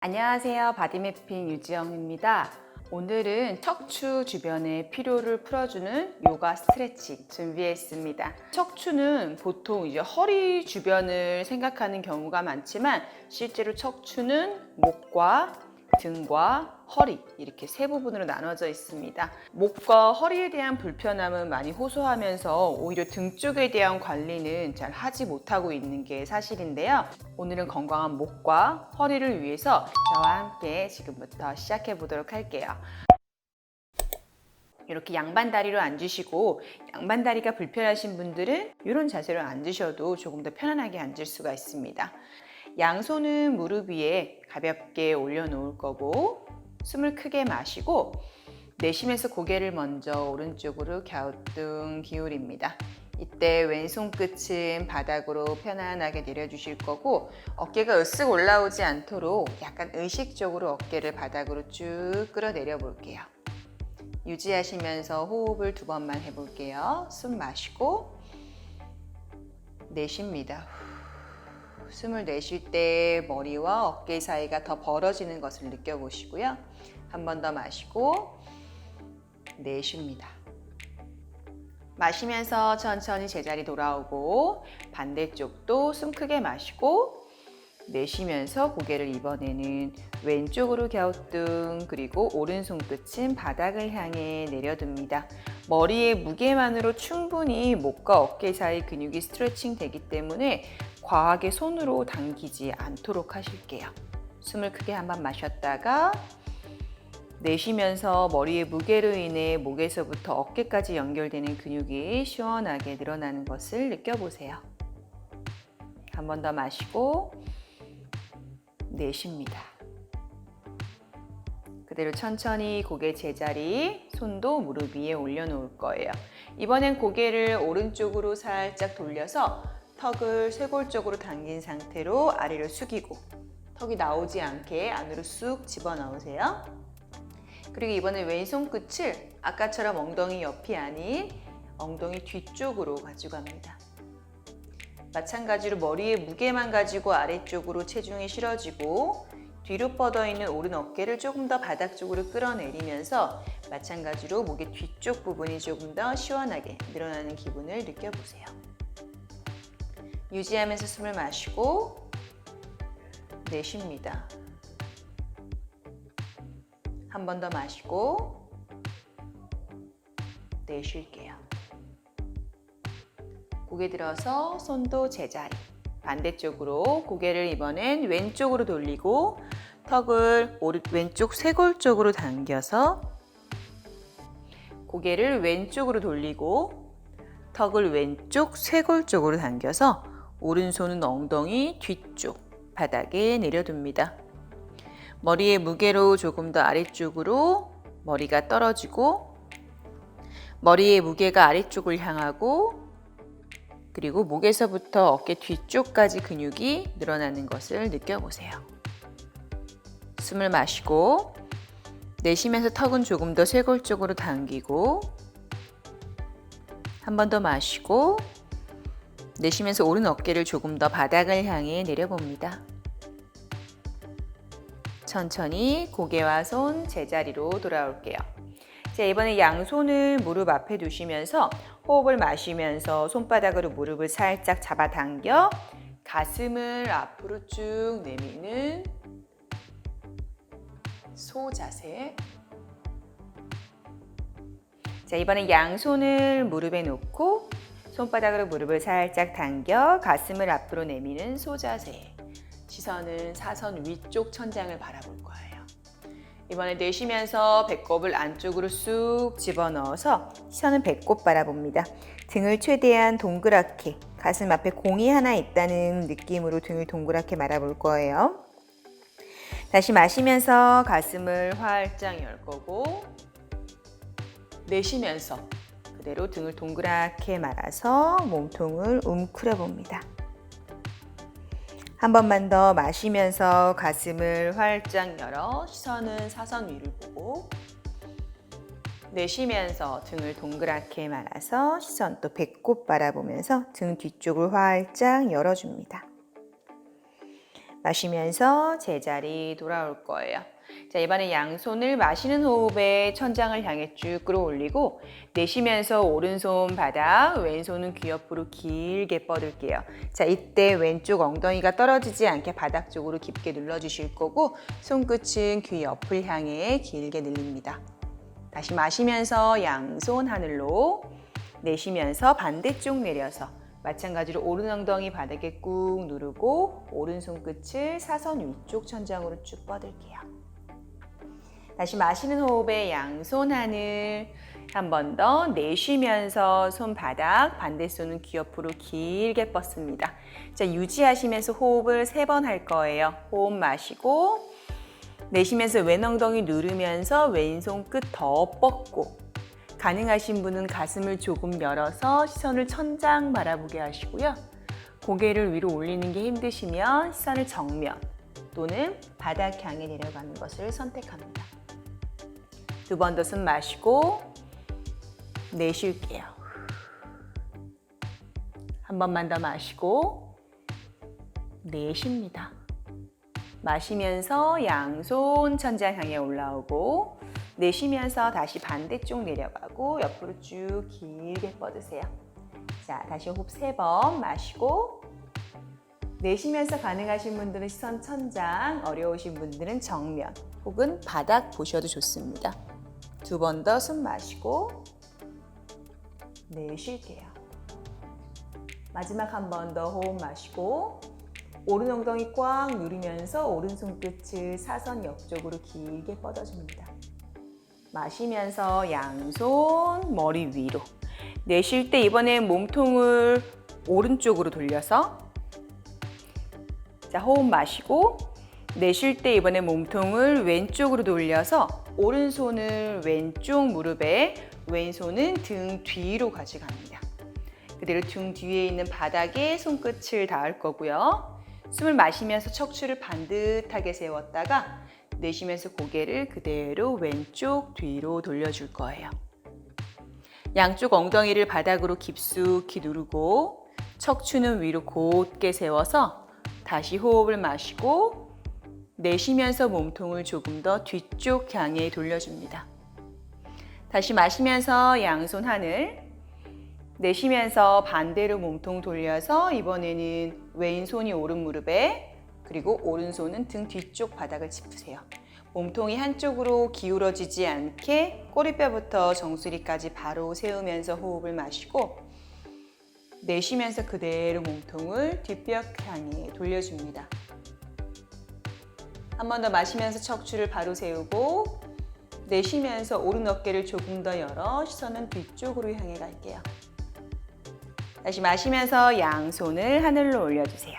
안녕하세요. 바디매핑 유지영입니다. 오늘은 척추 주변의 피로를 풀어주는 요가 스트레칭 준비했습니다. 척추는 보통 이제 허리 주변을 생각하는 경우가 많지만 실제로 척추는 목과 등과 허리 이렇게 세 부분으로 나눠져 있습니다. 목과 허리에 대한 불편함은 많이 호소하면서 오히려 등 쪽에 대한 관리는 잘 하지 못하고 있는 게 사실인데요. 오늘은 건강한 목과 허리를 위해서 저와 함께 지금부터 시작해 보도록 할게요. 이렇게 양반 다리로 앉으시고 양반 다리가 불편하신 분들은 이런 자세로 앉으셔도 조금 더 편안하게 앉을 수가 있습니다. 양손은 무릎 위에 가볍게 올려놓을 거고 숨을 크게 마시고 내쉬면서 고개를 먼저 오른쪽으로 갸우뚱 기울입니다. 이때 왼손 끝은 바닥으로 편안하게 내려주실 거고 어깨가 으쓱 올라오지 않도록 약간 의식적으로 어깨를 바닥으로 쭉 끌어내려 볼게요. 유지하시면서 호흡을 2번만 해볼게요. 숨 마시고 내쉽니다. 숨을 내쉴 때 머리와 어깨 사이가 더 벌어지는 것을 느껴보시고요. 한 번 더 마시고 내쉽니다. 마시면서 천천히 제자리 돌아오고 반대쪽도 숨 크게 마시고 내쉬면서 고개를 이번에는 왼쪽으로 갸우뚱 그리고 오른손 끝은 바닥을 향해 내려둡니다. 머리의 무게만으로 충분히 목과 어깨 사이 근육이 스트레칭 되기 때문에 과하게 손으로 당기지 않도록 하실게요. 숨을 크게 한번 마셨다가 내쉬면서 머리의 무게로 인해 목에서부터 어깨까지 연결되는 근육이 시원하게 늘어나는 것을 느껴보세요. 한 번 더 마시고 내쉽니다. 그대로 천천히 고개 제자리, 손도 무릎 위에 올려놓을 거예요. 이번엔 고개를 오른쪽으로 살짝 돌려서 턱을 쇄골 쪽으로 당긴 상태로 아래로 숙이고 턱이 나오지 않게 안으로 쑥 집어넣으세요. 그리고 이번엔 왼손 끝을 아까처럼 엉덩이 옆이 아닌 엉덩이 뒤쪽으로 가져갑니다. 마찬가지로 머리의 무게만 가지고 아래쪽으로 체중이 실어지고 뒤로 뻗어 있는 오른 어깨를 조금 더 바닥 쪽으로 끌어내리면서 마찬가지로 목의 뒤쪽 부분이 조금 더 시원하게 늘어나는 기분을 느껴보세요. 유지하면서 숨을 마시고 내쉽니다. 한 번 더 마시고 내쉴게요. 고개 들어서 손도 제자리, 반대쪽으로 고개를 이번엔 왼쪽으로 돌리고 턱을 왼쪽 쇄골 쪽으로 당겨서 고개를 왼쪽으로 돌리고 턱을 왼쪽 쇄골 쪽으로 당겨서 오른손은 엉덩이 뒤쪽 바닥에 내려둡니다. 머리의 무게로 조금 더 아래쪽으로 머리가 떨어지고 머리의 무게가 아래쪽을 향하고 그리고 목에서부터 어깨 뒤쪽까지 근육이 늘어나는 것을 느껴보세요. 숨을 마시고 내쉬면서 턱은 조금 더 쇄골 쪽으로 당기고 한 번 더 마시고 내쉬면서 오른 어깨를 조금 더 바닥을 향해 내려봅니다. 천천히 고개와 손 제자리로 돌아올게요. 자, 이번에 양손을 무릎 앞에 두시면서 호흡을 마시면서 손바닥으로 무릎을 살짝 잡아당겨 가슴을 앞으로 쭉 내미는 소 자세. 자, 이번에 양손을 무릎에 놓고 손바닥으로 무릎을 살짝 당겨 가슴을 앞으로 내미는 소 자세. 시선은 사선 위쪽 천장을 바라볼 거예요. 이번에 내쉬면서 배꼽을 안쪽으로 쑥 집어넣어서 시선은 배꼽 바라봅니다. 등을 최대한 동그랗게 가슴 앞에 공이 하나 있다는 느낌으로 등을 동그랗게 말아볼 거예요. 다시 마시면서 가슴을 활짝 열 거고 내쉬면서 그대로 등을 동그랗게 말아서 몸통을 움크려 봅니다. 한 번만 더 마시면서 가슴을 활짝 열어 시선은 사선 위를 보고 내쉬면서 등을 동그랗게 말아서 시선 또 배꼽 바라보면서 등 뒤쪽을 활짝 열어줍니다. 마시면서 제자리 돌아올 거예요. 자, 이번에 양손을 마시는 호흡에 천장을 향해 쭉 끌어올리고 내쉬면서 오른손 바닥, 왼손은 귀 옆으로 길게 뻗을게요. 자, 이때 왼쪽 엉덩이가 떨어지지 않게 바닥 쪽으로 깊게 눌러주실 거고 손끝은 귀 옆을 향해 길게 늘립니다. 다시 마시면서 양손 하늘로, 내쉬면서 반대쪽 내려서 마찬가지로 오른 엉덩이 바닥에 꾹 누르고 오른손 끝을 사선 위쪽 천장으로 쭉 뻗을게요. 다시 마시는 호흡에 양손 하늘, 한 번 더 내쉬면서 손바닥, 반대손은 귀 옆으로 길게 뻗습니다. 자, 유지하시면서 호흡을 3번 할 거예요. 호흡 마시고 내쉬면서 왼 엉덩이 누르면서 왼손 끝 더 뻗고, 가능하신 분은 가슴을 조금 열어서 시선을 천장 바라보게 하시고요. 고개를 위로 올리는 게 힘드시면 시선을 정면 또는 바닥 향해 내려가는 것을 선택합니다. 2번 더 숨 마시고 내쉴게요. 한 번만 더 마시고 내쉽니다. 마시면서 양손 천장 향해 올라오고 내쉬면서 다시 반대쪽 내려가고 옆으로 쭉 길게 뻗으세요. 자, 다시 호흡 3번 마시고 내쉬면서 가능하신 분들은 시선 천장, 어려우신 분들은 정면 혹은 바닥 보셔도 좋습니다. 2번 더 숨 마시고 내쉴게요. 마지막 한 번 더 호흡 마시고 오른 엉덩이 꽉 누르면서 오른손 끝을 사선 옆쪽으로 길게 뻗어줍니다. 마시면서 양손 머리 위로, 내쉴 때 이번엔 몸통을 오른쪽으로 돌려서, 자, 호흡 마시고 내쉴 때 이번에 몸통을 왼쪽으로 돌려서 오른손을 왼쪽 무릎에, 왼손은 등 뒤로 가져갑니다. 그대로 등 뒤에 있는 바닥에 손끝을 닿을 거고요. 숨을 마시면서 척추를 반듯하게 세웠다가 내쉬면서 고개를 그대로 왼쪽 뒤로 돌려줄 거예요. 양쪽 엉덩이를 바닥으로 깊숙이 누르고 척추는 위로 곧게 세워서 다시 호흡을 마시고 내쉬면서 몸통을 조금 더 뒤쪽 향해 돌려줍니다. 다시 마시면서 양손 하늘, 내쉬면서 반대로 몸통 돌려서 이번에는 왼손이 오른 무릎에, 그리고 오른손은 등 뒤쪽 바닥을 짚으세요. 몸통이 한쪽으로 기울어지지 않게 꼬리뼈부터 정수리까지 바로 세우면서 호흡을 마시고 내쉬면서 그대로 몸통을 뒷벽 향해 돌려줍니다. 한 번 더 마시면서 척추를 바로 세우고 내쉬면서 오른 어깨를 조금 더 열어 시선은 뒤쪽으로 향해 갈게요. 다시 마시면서 양손을 하늘로 올려주세요.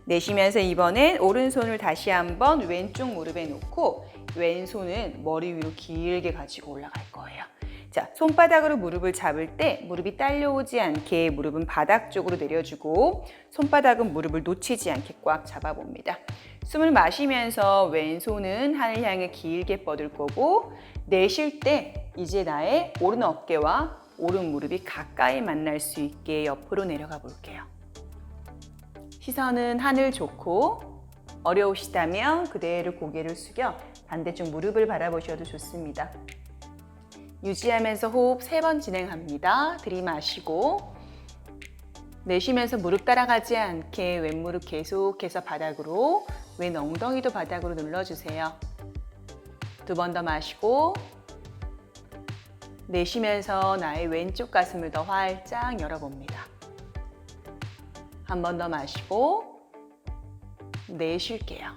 내쉬면서 이번엔 오른손을 다시 한번 왼쪽 무릎에 놓고 왼손은 머리 위로 길게 가지고 올라갈 거예요. 자, 손바닥으로 무릎을 잡을 때 무릎이 딸려오지 않게 무릎은 바닥 쪽으로 내려주고 손바닥은 무릎을 놓치지 않게 꽉 잡아봅니다. 숨을 마시면서 왼손은 하늘 향해 길게 뻗을 거고 내쉴 때 이제 나의 오른 어깨와 오른 무릎이 가까이 만날 수 있게 옆으로 내려가 볼게요. 시선은 하늘 좋고 어려우시다면 그대로 고개를 숙여 반대쪽 무릎을 바라보셔도 좋습니다. 유지하면서 호흡 3번 진행합니다. 들이마시고 내쉬면서 무릎 따라가지 않게 왼무릎 계속해서 바닥으로, 왼 엉덩이도 바닥으로 눌러주세요. 2번 더 마시고 내쉬면서 나의 왼쪽 가슴을 더 활짝 열어봅니다. 한 번 더 마시고 내쉴게요.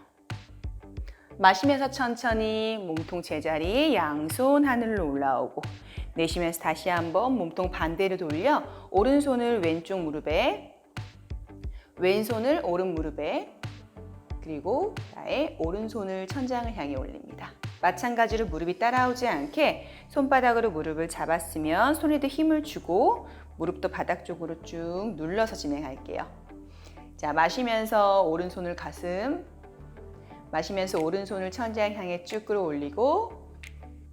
마시면서 천천히 몸통 제자리, 양손 하늘로 올라오고 내쉬면서 다시 한번 몸통 반대로 돌려 오른손을 왼쪽 무릎에, 왼손을 오른 무릎에, 그리고 나의 오른손을 천장을 향해 올립니다. 마찬가지로 무릎이 따라오지 않게 손바닥으로 무릎을 잡았으면 손에도 힘을 주고 무릎도 바닥 쪽으로 쭉 눌러서 진행할게요. 자, 마시면서 오른손을 가슴, 마시면서 오른손을 천장 향해 쭉 끌어올리고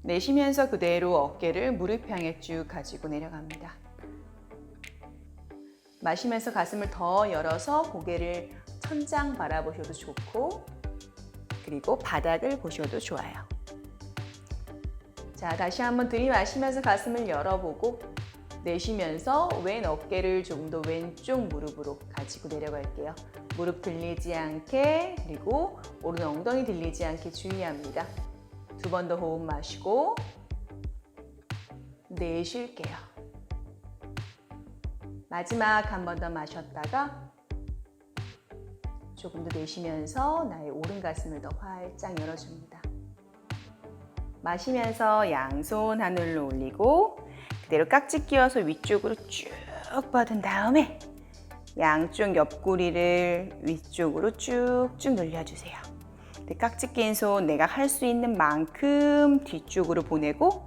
내쉬면서 그대로 어깨를 무릎 향해 쭉 가지고 내려갑니다. 마시면서 가슴을 더 열어서 고개를 천장 바라보셔도 좋고 그리고 바닥을 보셔도 좋아요. 자, 다시 한번 들이마시면서 가슴을 열어보고 내쉬면서 왼 어깨를 조금 더 왼쪽 무릎으로 가지고 내려갈게요. 무릎 들리지 않게 그리고 오른 엉덩이 들리지 않게 주의합니다. 두 번 더 호흡 마시고 내쉴게요. 마지막 한 번 더 마셨다가 조금 더 내쉬면서 나의 오른 가슴을 더 활짝 열어줍니다. 마시면서 양손 하늘로 올리고 그대로 깍지 끼워서 위쪽으로 쭉 뻗은 다음에 양쪽 옆구리를 위쪽으로 쭉쭉 늘려주세요. 깍지 낀 손 내가 할 수 있는 만큼 뒤쪽으로 보내고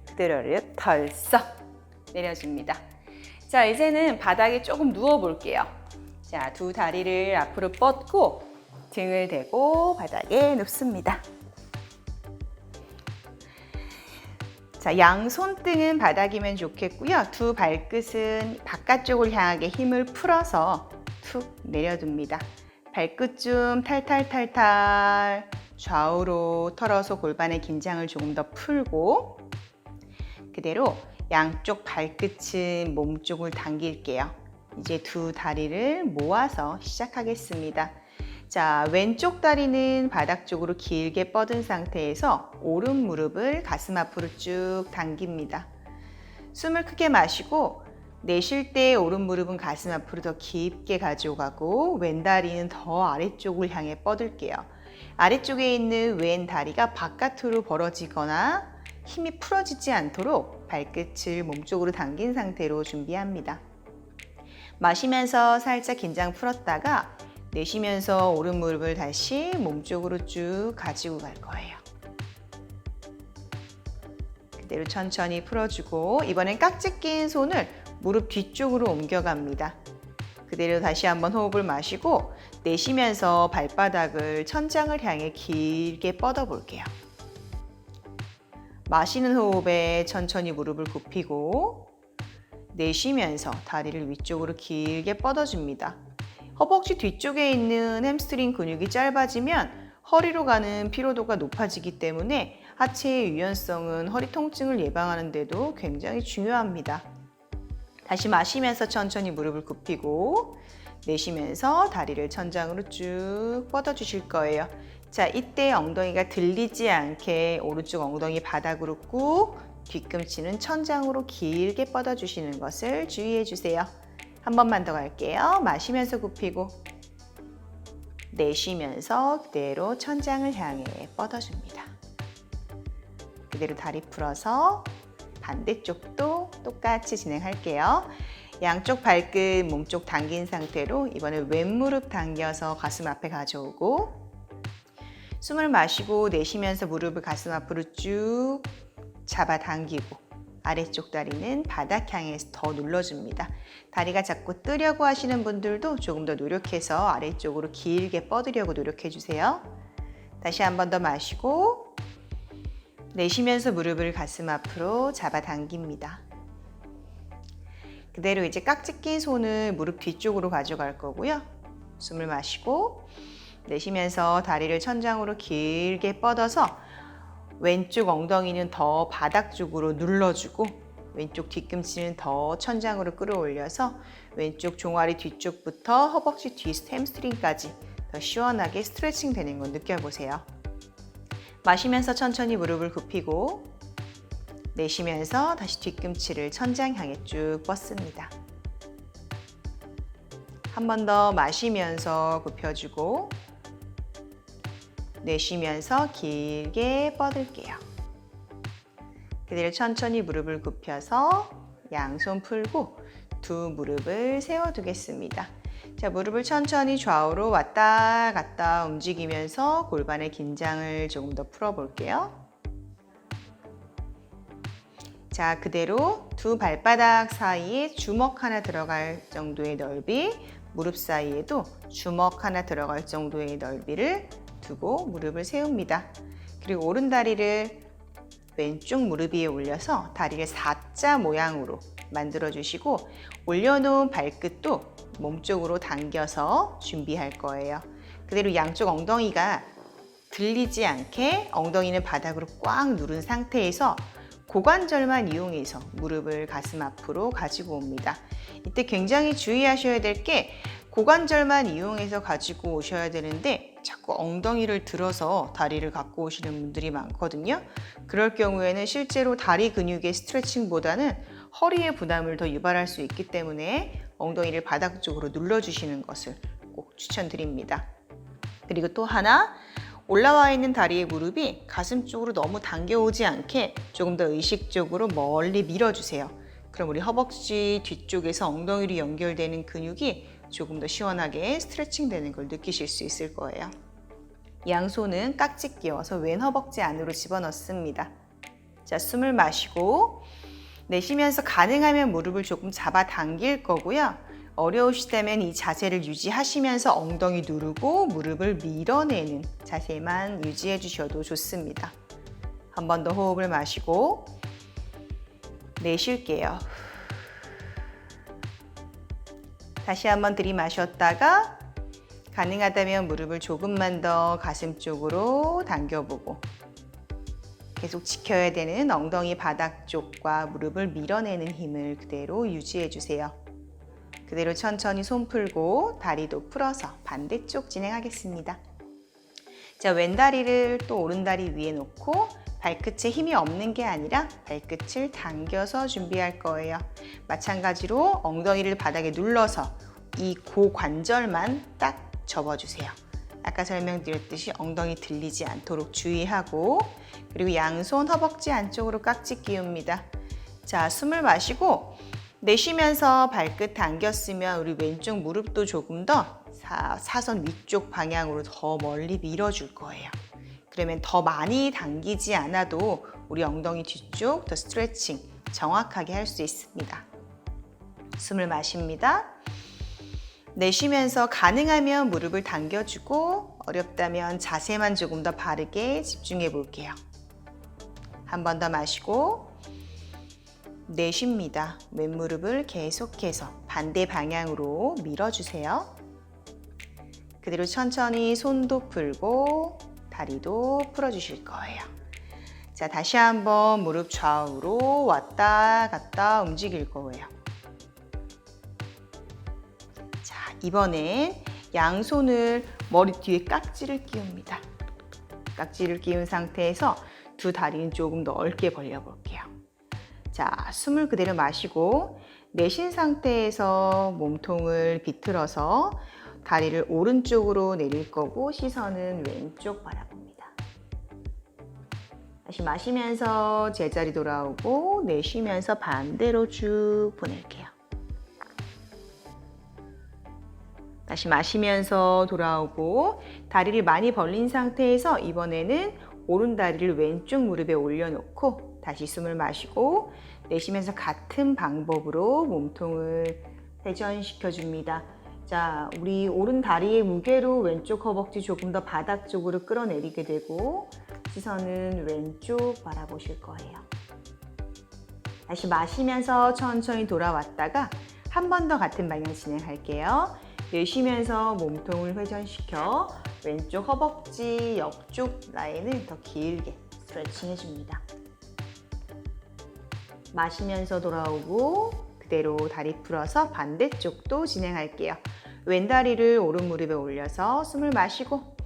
그대로를 털썩 내려줍니다. 자, 이제는 바닥에 조금 누워볼게요. 자, 두 다리를 앞으로 뻗고 등을 대고 바닥에 눕습니다. 자, 양손등은 바닥이면 좋겠고요. 두 발끝은 바깥쪽을 향하게 힘을 풀어서 툭 내려둡니다. 발끝 좀 탈탈탈탈 좌우로 털어서 골반의 긴장을 조금 더 풀고 그대로 양쪽 발끝은 몸쪽을 당길게요. 이제 두 다리를 모아서 시작하겠습니다. 자, 왼쪽 다리는 바닥 쪽으로 길게 뻗은 상태에서 오른 무릎을 가슴 앞으로 쭉 당깁니다. 숨을 크게 마시고 내쉴 때 오른 무릎은 가슴 앞으로 더 깊게 가져가고 왼 다리는 더 아래쪽을 향해 뻗을게요. 아래쪽에 있는 왼 다리가 바깥으로 벌어지거나 힘이 풀어지지 않도록 발끝을 몸쪽으로 당긴 상태로 준비합니다. 마시면서 살짝 긴장 풀었다가 내쉬면서 오른 무릎을 다시 몸쪽으로 쭉 가지고 갈 거예요. 그대로 천천히 풀어주고 이번엔 깍지 낀 손을 무릎 뒤쪽으로 옮겨갑니다. 그대로 다시 한번 호흡을 마시고 내쉬면서 발바닥을 천장을 향해 길게 뻗어 볼게요. 마시는 호흡에 천천히 무릎을 굽히고 내쉬면서 다리를 위쪽으로 길게 뻗어줍니다. 허벅지 뒤쪽에 있는 햄스트링 근육이 짧아지면 허리로 가는 피로도가 높아지기 때문에 하체의 유연성은 허리 통증을 예방하는 데도 굉장히 중요합니다. 다시 마시면서 천천히 무릎을 굽히고 내쉬면서 다리를 천장으로 쭉 뻗어주실 거예요. 자, 이때 엉덩이가 들리지 않게 오른쪽 엉덩이 바닥으로 꾹 뒤꿈치는 천장으로 길게 뻗어주시는 것을 주의해 주세요. 한 번만 더 갈게요. 마시면서 굽히고 내쉬면서 그대로 천장을 향해 뻗어줍니다. 그대로 다리 풀어서 반대쪽도 똑같이 진행할게요. 양쪽 발끝 몸쪽 당긴 상태로 이번에 왼무릎 당겨서 가슴 앞에 가져오고 숨을 마시고 내쉬면서 무릎을 가슴 앞으로 쭉 잡아당기고 아래쪽 다리는 바닥 향해서 더 눌러줍니다. 다리가 자꾸 뜨려고 하시는 분들도 조금 더 노력해서 아래쪽으로 길게 뻗으려고 노력해 주세요. 다시 한 번 더 마시고 내쉬면서 무릎을 가슴 앞으로 잡아당깁니다. 그대로 이제 깍지 낀 손을 무릎 뒤쪽으로 가져갈 거고요. 숨을 마시고 내쉬면서 다리를 천장으로 길게 뻗어서 왼쪽 엉덩이는 더 바닥 쪽으로 눌러주고 왼쪽 뒤꿈치는 더 천장으로 끌어올려서 왼쪽 종아리 뒤쪽부터 허벅지 뒤 햄스트링까지 더 시원하게 스트레칭 되는 거 느껴보세요. 마시면서 천천히 무릎을 굽히고 내쉬면서 다시 뒤꿈치를 천장 향해 쭉 뻗습니다. 한 번 더 마시면서 굽혀주고 내쉬면서 길게 뻗을게요. 그대로 천천히 무릎을 굽혀서 양손 풀고 두 무릎을 세워두겠습니다. 자, 무릎을 천천히 좌우로 왔다 갔다 움직이면서 골반의 긴장을 조금 더 풀어볼게요. 자, 그대로 두 발바닥 사이에 주먹 하나 들어갈 정도의 넓이, 무릎 사이에도 주먹 하나 들어갈 정도의 넓이를 두고 무릎을 세웁니다. 그리고 오른 다리를 왼쪽 무릎 위에 올려서 다리를 4자 모양으로 만들어 주시고 올려놓은 발끝도 몸쪽으로 당겨서 준비할 거예요. 그대로 양쪽 엉덩이가 들리지 않게 엉덩이는 바닥으로 꽉 누른 상태에서 고관절만 이용해서 무릎을 가슴 앞으로 가지고 옵니다. 이때 굉장히 주의하셔야 될 게 고관절만 이용해서 가지고 오셔야 되는데 자꾸 엉덩이를 들어서 다리를 갖고 오시는 분들이 많거든요. 그럴 경우에는 실제로 다리 근육의 스트레칭보다는 허리에 부담을 더 유발할 수 있기 때문에 엉덩이를 바닥 쪽으로 눌러주시는 것을 꼭 추천드립니다. 그리고 또 하나, 올라와 있는 다리의 무릎이 가슴 쪽으로 너무 당겨오지 않게 조금 더 의식적으로 멀리 밀어주세요. 그럼 우리 허벅지 뒤쪽에서 엉덩이로 연결되는 근육이 조금 더 시원하게 스트레칭 되는 걸 느끼실 수 있을 거예요. 양손은 깍지 끼워서 왼 허벅지 안으로 집어넣습니다. 자, 숨을 마시고 내쉬면서 가능하면 무릎을 조금 잡아 당길 거고요. 어려우시다면 이 자세를 유지하시면서 엉덩이 누르고 무릎을 밀어내는 자세만 유지해 주셔도 좋습니다. 한 번 더 호흡을 마시고 내쉴게요. 다시 한번 들이마셨다가 가능하다면 무릎을 조금만 더 가슴 쪽으로 당겨보고 계속 지켜야 되는 엉덩이 바닥 쪽과 무릎을 밀어내는 힘을 그대로 유지해 주세요. 그대로 천천히 손 풀고 다리도 풀어서 반대쪽 진행하겠습니다. 자, 왼다리를 또 오른다리 위에 놓고 발끝에 힘이 없는 게 아니라 발끝을 당겨서 준비할 거예요. 마찬가지로 엉덩이를 바닥에 눌러서 이 고관절만 딱 접어주세요. 아까 설명드렸듯이 엉덩이 들리지 않도록 주의하고 그리고 양손 허벅지 안쪽으로 깍지 끼웁니다. 자, 숨을 마시고 내쉬면서 발끝 당겼으면 우리 왼쪽 무릎도 조금 더 사선 위쪽 방향으로 더 멀리 밀어줄 거예요. 그러면 더 많이 당기지 않아도 우리 엉덩이 뒤쪽 더 스트레칭 정확하게 할 수 있습니다. 숨을 마십니다. 내쉬면서 가능하면 무릎을 당겨주고 어렵다면 자세만 조금 더 바르게 집중해 볼게요. 한 번 더 마시고 내쉽니다. 왼무릎을 계속해서 반대 방향으로 밀어주세요. 그대로 천천히 손도 풀고 다리도 풀어주실 거예요. 자, 다시 한번 무릎 좌우로 왔다 갔다 움직일 거예요. 자, 이번엔 양손을 머리 뒤에 깍지를 끼웁니다. 깍지를 끼운 상태에서 두 다리는 조금 넓게 벌려볼게요. 자, 숨을 그대로 마시고 내쉰 상태에서 몸통을 비틀어서 다리를 오른쪽으로 내릴 거고 시선은 왼쪽 바라봅니다. 다시 마시면서 제자리 돌아오고 내쉬면서 반대로 쭉 보낼게요. 다시 마시면서 돌아오고 다리를 많이 벌린 상태에서 이번에는 오른 다리를 왼쪽 무릎에 올려놓고 다시 숨을 마시고 내쉬면서 같은 방법으로 몸통을 회전시켜 줍니다. 자, 우리 오른 다리의 무게로 왼쪽 허벅지 조금 더 바닥 쪽으로 끌어내리게 되고 시선은 왼쪽 바라보실 거예요. 다시 마시면서 천천히 돌아왔다가 한 번 더 같은 방향 진행할게요. 내쉬면서 몸통을 회전시켜 왼쪽 허벅지 옆쪽 라인을 더 길게 스트레칭 해줍니다. 마시면서 돌아오고 그대로 다리 풀어서 반대쪽도 진행할게요. 왼다리를 오른 무릎에 올려서 숨을 마시고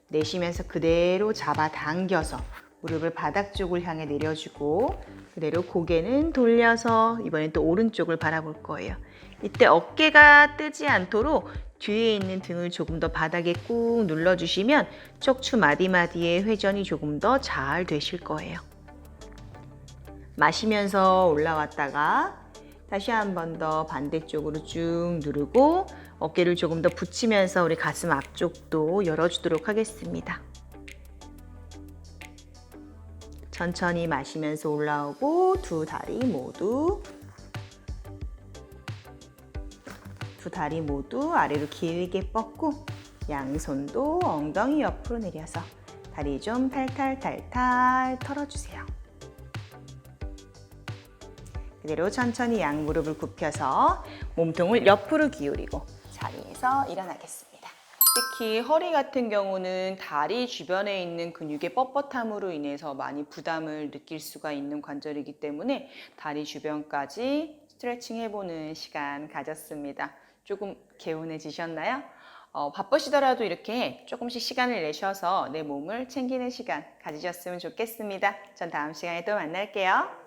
내쉬면서 그대로 잡아당겨서 무릎을 바닥 쪽을 향해 내려주고 그대로 고개는 돌려서 이번엔 또 오른쪽을 바라볼 거예요. 이때 어깨가 뜨지 않도록 뒤에 있는 등을 조금 더 바닥에 꾹 눌러주시면 척추 마디마디의 회전이 조금 더 잘 되실 거예요. 마시면서 올라왔다가 다시 한 번 더 반대쪽으로 쭉 누르고 어깨를 조금 더 붙이면서 우리 가슴 앞쪽도 열어주도록 하겠습니다. 천천히 마시면서 올라오고 두 다리 모두 아래로 길게 뻗고 양손도 엉덩이 옆으로 내려서 다리 좀 탈탈탈탈 털어주세요. 그대로 천천히 양무릎을 굽혀서 몸통을 옆으로 기울이고 해서 일어나겠습니다. 특히 허리 같은 경우는 다리 주변에 있는 근육의 뻣뻣함으로 인해서 많이 부담을 느낄 수가 있는 관절이기 때문에 다리 주변까지 스트레칭 해보는 시간 가졌습니다. 조금 개운해지셨나요? 바쁘시더라도 이렇게 조금씩 시간을 내셔서 내 몸을 챙기는 시간 가지셨으면 좋겠습니다. 전 다음 시간에 또 만날게요.